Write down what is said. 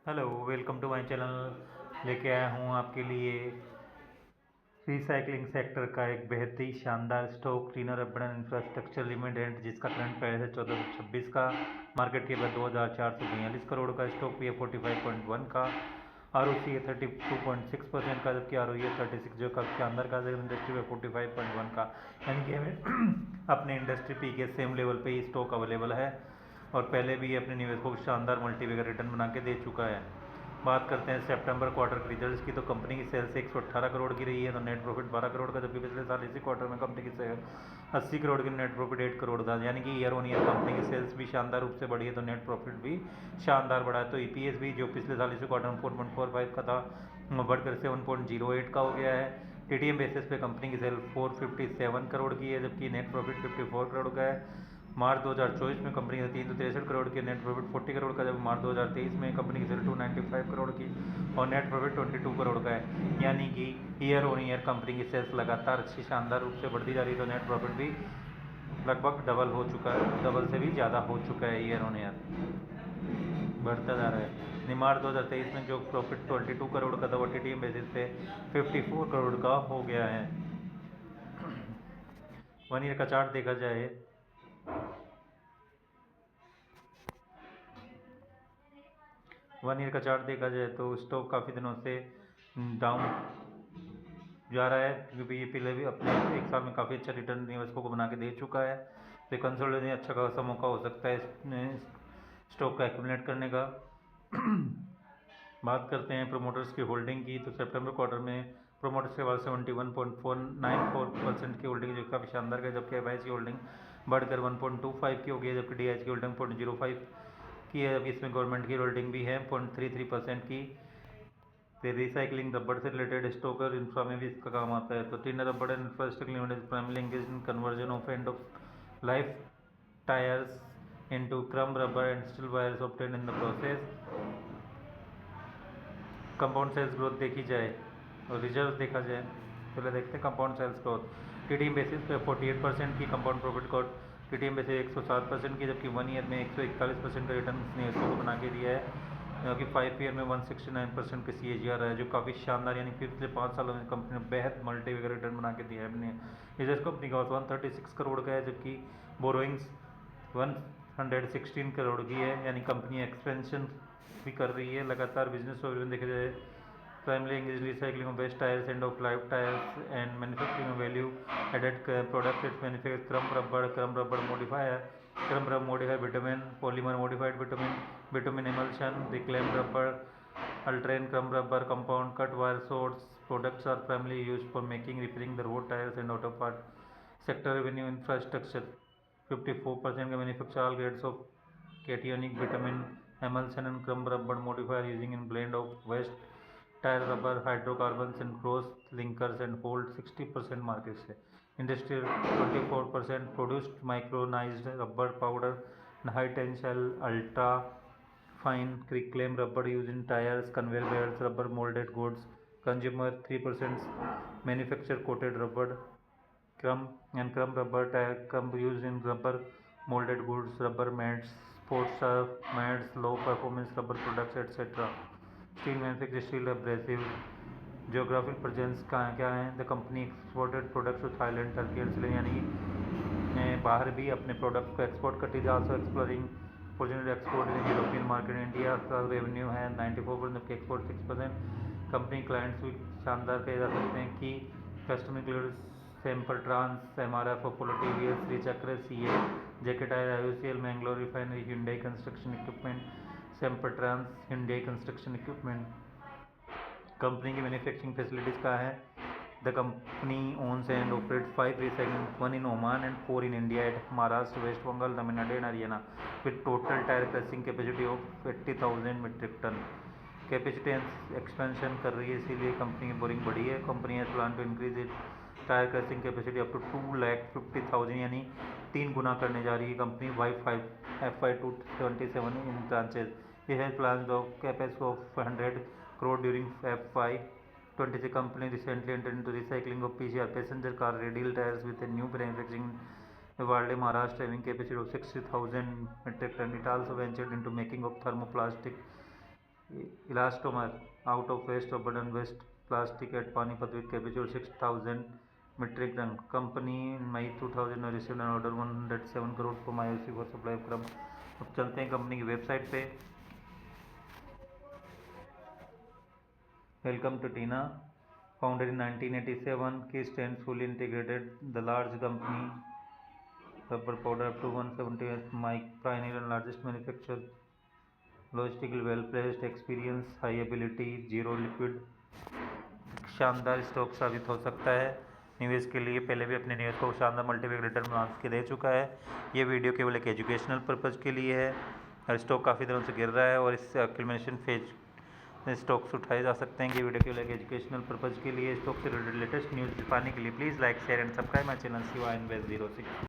Hello, welcome to my channel. लेके आया हूँ आपके लिए रिसाइकलिंग सेक्टर का एक बेहद ही शानदार stock cleaner urban infrastructure limited, जिसका करंट प्राइस है 1426 का। मार्केट कैप है 2442 करोड़ का। स्टॉक भी है 45.1 का। आर ओ सी है 32.6% का, जबकि आर ओ ई है 36, जो काफ़ी शानदार का। इंडस्ट्री में 45.1 का, यानी कि हमें अपने इंडस्ट्री पी के सेम लेवल पे ही स्टॉक अवेलेबल है और पहले भी अपने निवेशकों को शानदार मल्टीबैगर रिटर्न बना के दे चुका है। बात करते हैं सितंबर क्वार्टर के रिजल्ट्स की, तो कंपनी की सेल्स 118 करोड़ की रही है, तो नेट प्रॉफिट 12 करोड़ का, जबकि पिछले साल इसी क्वार्टर में कंपनी की सेल 80 करोड़ की, नेट प्रॉफिट 8 करोड़ था। यानी कि ईयर ऑन ईयर कंपनी की सेल्स भी शानदार रूप से बढ़ी है, तो नेट प्रॉफिट भी शानदार बढ़ा है। तो ईपीएस भी, जो पिछले साल इसी क्वार्टर में 4.45 का था, बढ़कर 7.08 का हो गया है। टीटीएम बेसिस पे कंपनी की सेल 457 करोड़ की है, जबकि नेट प्रॉफिट 54 करोड़ का है। मार्च 2024 में कंपनी का 363 करोड़ की, नेट प्रॉफिट 40 करोड़ का, जब मार्च 2023 में कंपनी की सेल 295 करोड़ की और नेट प्रॉफिट 22 करोड़ का है। यानी कि ईयर ऑन ईयर कंपनी की सेल्स लगातार अच्छी शानदार रूप से बढ़ती जा रही है, तो नेट प्रॉफिट भी लगभग डबल हो चुका है, डबल से भी ज़्यादा हो चुका है, ईयर ऑन ईयर बढ़ता जा रहा है। मार्च 2023 में जो प्रॉफिट 22 करोड़ का था, वो टीटीएम बेसिस पे 54 करोड़ का हो गया है। वन ईयर का चार्ट देखा जाए, तो स्टॉक काफ़ी दिनों से डाउन जा रहा है, क्योंकि ये पहले भी अपने एक साल में काफ़ी अच्छा रिटर्न निवेशकों को बना के दे चुका है। तो कंसोलिडेशन अच्छा खासा मौका हो सकता है स्टॉक का एक्यूमुलेट करने का। बात करते हैं प्रोमोटर्स की होल्डिंग की, तो सितंबर क्वार्टर में प्रोमोटर्स के पास 71.494% की होल्डिंग, जो काफ़ी शानदार है, जबकि एफ की होल्डिंग बढ़कर 1.25 की हो गई है, जबकि डी की होल्डिंग 0.05 की है। इसमें गवर्नमेंट की होल्डिंग भी है 0.33% की। फिर रिसाइकलिंग रबड़ से रिलेटेड स्टॉक और इंफ्रा में भी इसका काम आता है। तो Tinna rubber and infrastructure limited primary engage in conversion of end of life tyres into crumb rubber and steel wires obtain in the process. Compound sales growth देखी जाए और रिजर्व देखा जाए, पहले देखते हैं compound sales growth. TTM basis पे 48% की compound profit growth, TTM basis 107% की, जबकि 1 ईयर में 141% का रिटर्न निवेशकों को बना के दिया है, क्योंकि 5 ईयर में 169% का CAGR है, जो काफ़ी शानदार, यानी पिछले 5 सालों में कंपनी ने बेहद मल्टीबैगर रिटर्न बना के दिया है अपने। रिजर्व कंपनी का 136 करोड़ का है, जबकि बोरोइंग्स 116 करोड़ की है, यानी कंपनी एक्सपेंशन भी कर रही है लगातार। बिजनेस ओवरव्यू देखा जाए, primary engage recycling of best tyres end of life tyres and manufacturing of value added product its manufacture crumb rubber modifier, crumb rubber modified bitumen, polymer modified bitumen emulsion, reclaim rubber, अल्ट्रेन crumb rubber compound, cut wire source products are primary use for making repairing the road tyres and auto part sector. Revenue infrastructure 54% का manufacture all grades of cationic vitamin emulsion and crumb rubber modifier using in blend of waste tire rubber hydrocarbons and cross linkers and hold 60% market share. Industrial 24% produced micronized rubber powder and high tensile ultra fine reclaim rubber used in tires, conveyor belts, rubber molded goods. Consumer 3% manufacture coated rubber, crumb rubber tire, crumb used in rubber molded goods, rubber mats, sports mats, low performance rubber products, etc. Steel manufacturing, steel abrasive. Geographical presence कहाँ क्या है? The company exported products to Thailand, Turkey and Sri Lanka, यानी बाहर भी अपने products को export करती है। Also exploring opportunity export in European market. India का रेवेन्यू है 94%, एक्सपोर्ट 6%। कंपनी क्लाइंट्स भी शानदार कहे जा सकते हैं कि customer include Sempertrans, MRF, Apollo TVS, Srichakra, CA, JK tyre, IOCL, Mangalore refinery, Hyundai construction equipment, Sempertrans, Hyundai construction equipment. Company की मैन्युफैक्चरिंग फैसिलिटीज़ कहाँ है? The company owns and operate 5 recycling, 1 in Oman and 4 in India at Maharashtra, West Bengal, Tamil Nadu and Haryana, with total tire pressing capacity of 80,000 metric ton। Capacity expansion कर रही है, इसीलिए company की borrowing बढ़ी है। Company has plan to increase it tyre crushing capacity up to 2,50,000, यानी 3 गुना करने जा रही है कंपनी FY 2027 इन ब्रांचेज। ये has plan of capacity of 100 crore during FY 26. Company recently entered into recycling of PCR passenger car radial tires with a new manufacturing in Walde, Maharashtra, having capacity of 60,000 metric ton. It also ventured into making of thermoplastic Elastomer out of waste of abundant waste plastic at Panipat with capacity of 6,000 metric ton. Company in May 2000 received an order 107 crore from IOC for supply of crumb. अब चलते हैं company की website पे। Welcome to Tina. Founded in 1987, Key stands fully integrated. The large company, rubber powder up to 170 mic, pioneer and largest manufacturer. Logistical well placed, experience, high ability, zero liquid. शानदार stock साबित हो सकता है निवेश के लिए। पहले भी अपने निवेश को शानदार मल्टीपल रिटर्न बना के दे चुका है। ये वीडियो केवल एक एजुकेशनल पर्पज़ के लिए है। और स्टॉक काफ़ी दिनों से गिर रहा है और इस एक्यूमुलेशन फेज में स्टॉक्स उठाए जा सकते हैं। कि वीडियो केवल एक एजुकेशनल पर्पज़ के लिए। स्टॉक से रिलेटेड लेटेस्ट न्यूज़ पाने के लिए please like share and subscribe my channel Shiva invest 06।